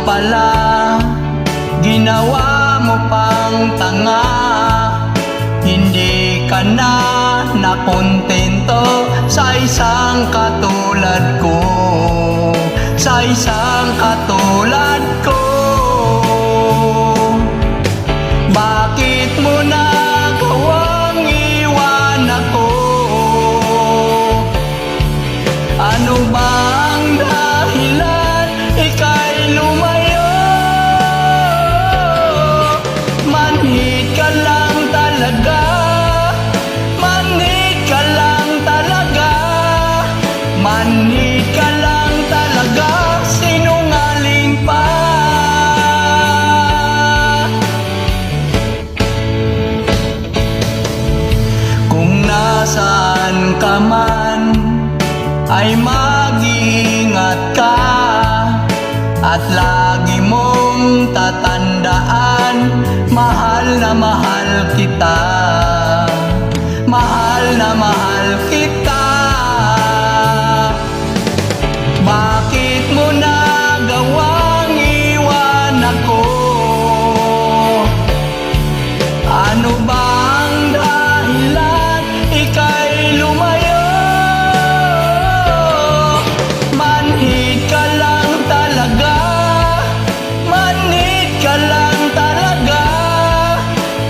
pala, ginawa mo pang tanga. Hindi ka na nakontento sa isang katulad ko, sa isang katulad ko. Bakit mo nagawang iwan ako? Ano ba ang dahilan ika'y lumayo? Manhid ka lang talaga, manhid ka lang talaga, manhid ka lang talaga, sinungaling pa. Kung nasaan ka man, ay mag-iingat ka, at lagi mong tatandaan, mahal na mahal kita, mahal na mahal kita. Bakit mo nagawang iwan ako? Ano ba ang dahilan ika'y lumayo? Manhid ka lang talaga, manhid ka lang talaga,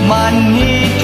manhid